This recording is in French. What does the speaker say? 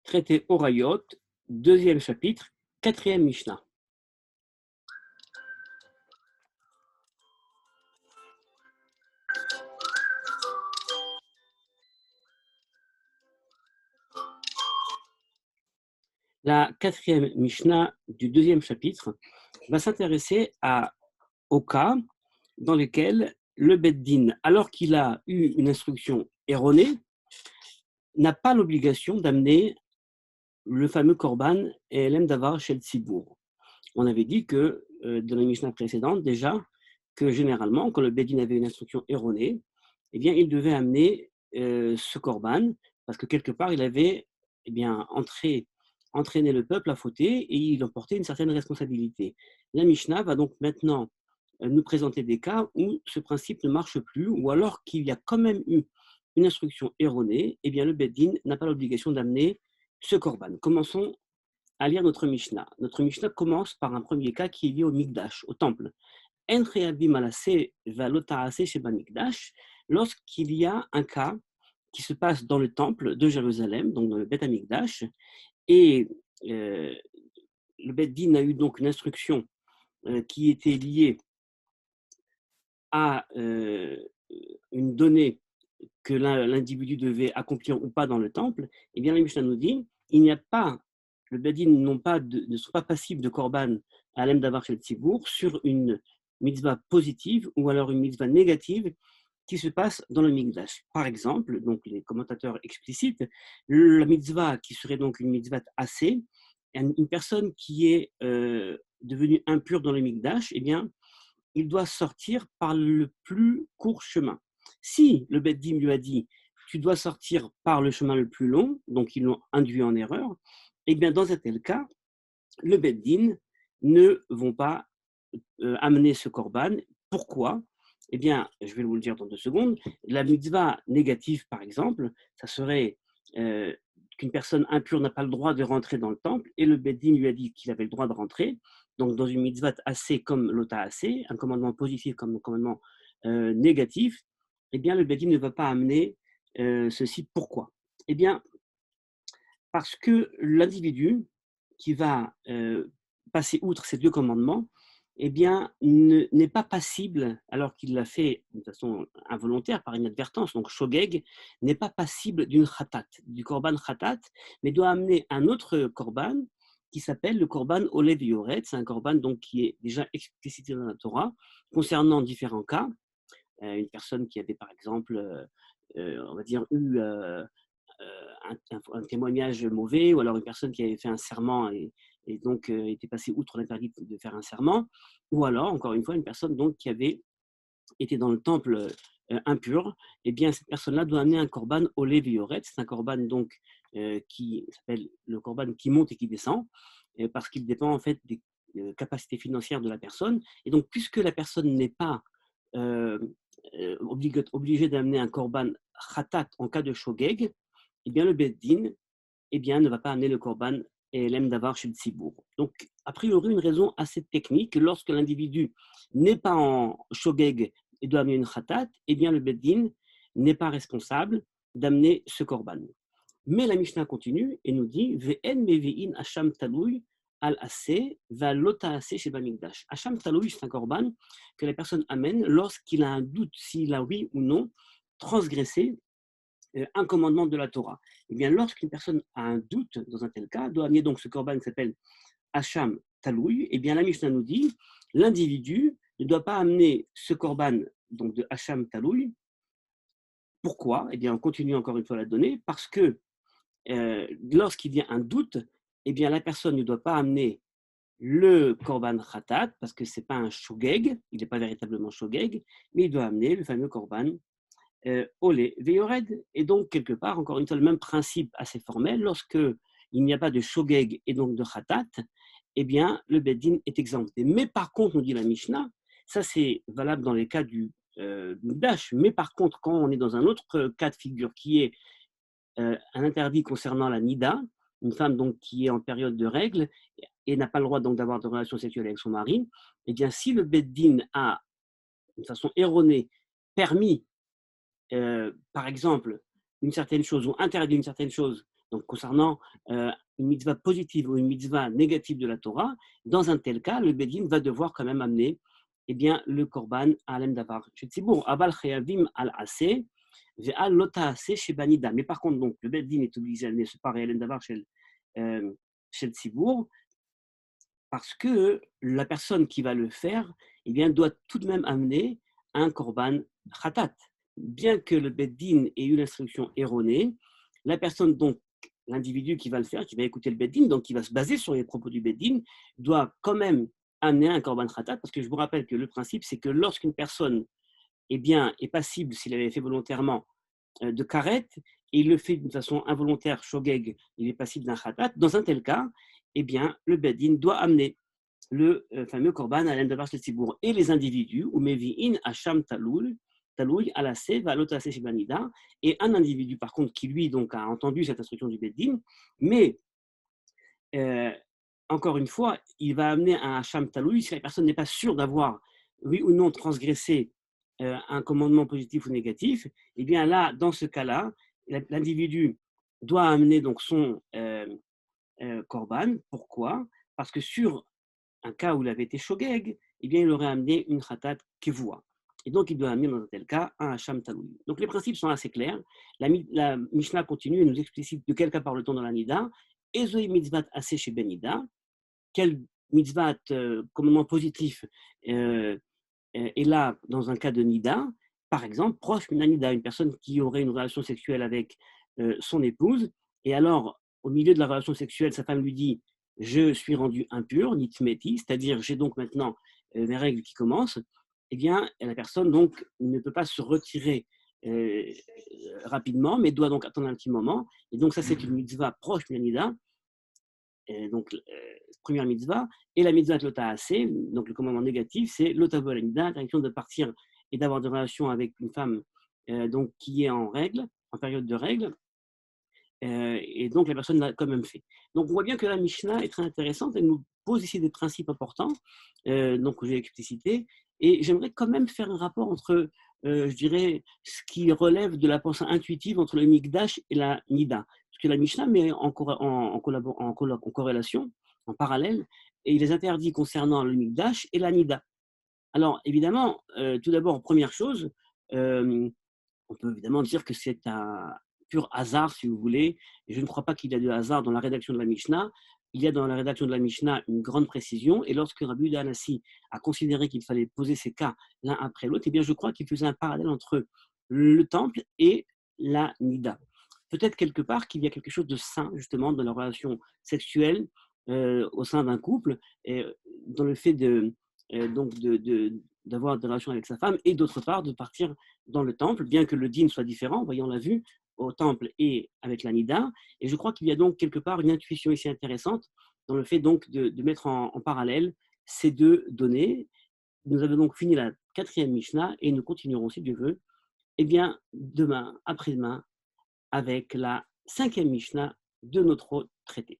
Traité Horayot, deuxième chapitre, quatrième Mishnah. La quatrième Mishnah du deuxième chapitre va s'intéresser au cas dans lequel le Beth Din, alors qu'il a eu une instruction erronée, n'a pas l'obligation d'amener le fameux Korban et Elem Davar chez le Tzibour. On avait dit que, dans la Mishnah précédente déjà, que généralement, quand le Beth Din avait une instruction erronée, eh bien, il devait amener ce Korban, parce que quelque part, il avait entraîné le peuple à fauter et il en portait une certaine responsabilité. La Mishnah va donc maintenant nous présenter des cas où ce principe ne marche plus, ou alors qu'il y a quand même eu une instruction erronée, eh bien le Beth Din n'a pas l'obligation d'amener ce Korban. Commençons à lire notre Mishnah. Notre Mishnah commence par un premier cas qui est lié au Mikdash, au temple. En chayavim alaseh ve'lo ta'aseh sheba Mikdash, lorsqu'il y a un cas qui se passe dans le temple de Jérusalem, donc dans le Beth Amikdash, et le Beth Din a eu donc une instruction qui était liée à une donnée que l'individu devait accomplir ou pas dans le temple, eh bien la Mishnah nous dit, il n'y a pas, le Beth Din ne sont pas passibles de korban à l'em d'avar shel tzibour sur une mitzvah positive ou alors une mitzvah négative qui se passe dans le Mikdash. Par exemple, donc les commentateurs explicitent, la mitzvah qui serait donc une mitzvah assez, une personne qui est devenue impure dans le Mikdash, eh bien, il doit sortir par le plus court chemin. Si le Beth Din lui a dit, tu dois sortir par le chemin le plus long, donc ils l'ont induit en erreur, eh bien, dans un tel cas, le Beth Din ne vont pas amener ce korban. Pourquoi? Eh bien, je vais vous le dire dans 2 secondes. La mitzvah négative, par exemple, ça serait qu'une personne impure n'a pas le droit de rentrer dans le temple, et le Beth Din lui a dit qu'il avait le droit de rentrer. Donc, dans une mitzvah assez comme l'ota assez, un commandement positif comme un commandement négatif, eh bien, le Beth Din ne va pas amener ceci. Pourquoi? Eh bien, parce que l'individu qui va passer outre ces 2 commandements, eh bien, n'est pas passible, alors qu'il l'a fait de façon involontaire, par inadvertance, donc shogeg, n'est pas passible d'une khatat, du korban khatat, mais doit amener un autre korban qui s'appelle le korban olev yoret. C'est un korban donc, qui est déjà explicité dans la Torah, concernant différents cas. Une personne qui avait, par exemple, on va dire, eu un témoignage mauvais, ou alors une personne qui avait fait un serment et donc était passée outre l'interdit de faire un serment, ou alors, encore une fois, une personne donc, qui avait été dans le temple impur, eh bien, cette personne-là doit amener un korban olé vioret. C'est un korban donc, qui s'appelle le korban qui monte et qui descend, parce qu'il dépend en fait des capacités financières de la personne. Et donc, puisque la personne n'est pas euh, obligée d'amener un korban khatat en cas de shogeg, eh bien, le Beth Din ne va pas amener le korban et l'aime d'avoir chez le Tzibour. Donc, a priori, une raison assez technique, lorsque l'individu n'est pas en shogeg et doit amener une khatat, eh bien, le Beth Din n'est pas responsable d'amener ce korban. Mais la Mishnah continue et nous dit Ve'en mevi'in hasham taloui al aseh va lota aseh chez Bamikdash. Hasham taloui, c'est un korban que la personne amène lorsqu'il a un doute s'il a oui ou non transgressé un commandement de la Torah. Eh bien, lorsqu'une personne a un doute dans un tel cas, doit amener donc ce korban qui s'appelle Hacham Taloui. Eh bien, la Mishnah nous dit l'individu ne doit pas amener ce korban donc de Hacham Taloui. Pourquoi? Eh bien, on continue encore une fois la donnée, parce que lorsqu'il y a un doute, eh bien, la personne ne doit pas amener le korban khatat, parce que ce n'est pas un shogeg, il n'est pas véritablement shogeg, mais il doit amener le fameux korban olé veyored. Et donc, quelque part, encore une fois, le même principe assez formel, lorsque il n'y a pas de shogeg et donc de khatat, eh bien, le Beth Din est exempté. Mais par contre, nous dit la Mishnah, ça c'est valable dans les cas du Mikdash, mais par contre, quand on est dans un autre cas de figure qui est un interdit concernant la Nida, une femme donc qui est en période de règle et n'a pas le droit donc d'avoir de relations sexuelles avec son mari, eh bien, si le Beth Din a, de façon erronée, permis par exemple, une certaine chose ou interdit une certaine chose Donc, concernant une mitzvah positive ou une mitzvah négative de la Torah, dans un tel cas, le Bedin va devoir quand même amener eh bien, le korban à Alem Davar. Abal Chayavim al Ase, Ve'al Lota Ase chez Banida. Mais par contre, donc, le Bedin est obligé d'amener ce pareil Alem Davar chez le Tzibour, parce que la personne qui va le faire eh bien, doit tout de même amener un korban khatat. Bien que le beddin ait eu l'instruction erronée, la personne, donc l'individu qui va le faire, qui va écouter le beddin, donc qui va se baser sur les propos du beddin, doit quand même amener un korban khatat, parce que je vous rappelle que le principe, c'est que lorsqu'une personne eh bien, est passible, s'il avait fait volontairement, de karet, et il le fait d'une façon involontaire, shogeg, il est passible d'un khatat, dans un tel cas, eh bien, le beddin doit amener le fameux korban à l'endavar shel tzibour. Et les individus, ou mevi'in hacham talouy alase valotase shibanida, et un individu par contre qui lui donc a entendu cette instruction du beddin, mais euh, encore une fois, il va amener un hacham talouy si la personne n'est pas sûre d'avoir, oui ou non, transgressé un commandement positif ou négatif. Et bien là, dans ce cas-là, l'individu doit amener donc son korban. Pourquoi? Parce que sur un cas où il avait été shogeg, eh bien, il aurait amené une khatat kevoua. Et donc, il doit amener dans un tel cas un hacham taloui. Donc, les principes sont assez clairs. La Mishnah continue et nous explicite de quel cas parle-t-on dans la Nida. Ezoi mitzvat assez chez Benida. Quel mitzvat, commandement positif, est là dans un cas de Nida. Par exemple, proche d'une Nida, une personne qui aurait une relation sexuelle avec son épouse. Et alors, au milieu de la relation sexuelle, sa femme lui dit je suis rendu impur, nitmeti, c'est-à-dire j'ai donc maintenant mes règles qui commencent. Eh bien, la personne donc ne peut pas se retirer rapidement, mais doit donc attendre un petit moment. Et donc, ça, c'est une mitzvah proche d'une Nida. Donc, première mitzvah, et la mitzvah de l'ota'asé, donc le commandement négatif, c'est l'otavo alanida, l'interdiction de partir et d'avoir des relations avec une femme donc, qui est en règle, en période de règle, et donc la personne l'a quand même fait. Donc on voit bien que la Mishnah est très intéressante, elle nous pose ici des principes importants, donc que j'ai explicités, et j'aimerais quand même faire un rapport entre, je dirais, ce qui relève de la pensée intuitive entre le Mikdash et la Nida. Parce que la Mishnah met en corrélation, en parallèle, et les interdits concernant le Mikdash et la Nida. Alors évidemment, tout d'abord, première chose, euh, on peut évidemment dire que c'est un pur hasard, si vous voulez. Et je ne crois pas qu'il y a de hasard dans la rédaction de la Mishnah. Il y a dans la rédaction de la Mishnah une grande précision. Et lorsque Rabbi Yehuda Hanassi a considéré qu'il fallait poser ces cas l'un après l'autre, eh bien, je crois qu'il faisait un parallèle entre le temple et la Nida. Peut-être quelque part qu'il y a quelque chose de sain, justement, dans la relation sexuelle au sein d'un couple, et dans le fait donc d'avoir des relations avec sa femme, et d'autre part de partir dans le temple, bien que le dîn soit différent, voyons, on l'a vu, au temple et avec la nida. Et je crois qu'il y a donc quelque part une intuition ici intéressante dans le fait donc de mettre en parallèle ces deux données. Nous avons donc fini la quatrième Mishnah et nous continuerons, si Dieu veut, eh bien, demain, après-demain, avec la cinquième Mishnah de notre traité.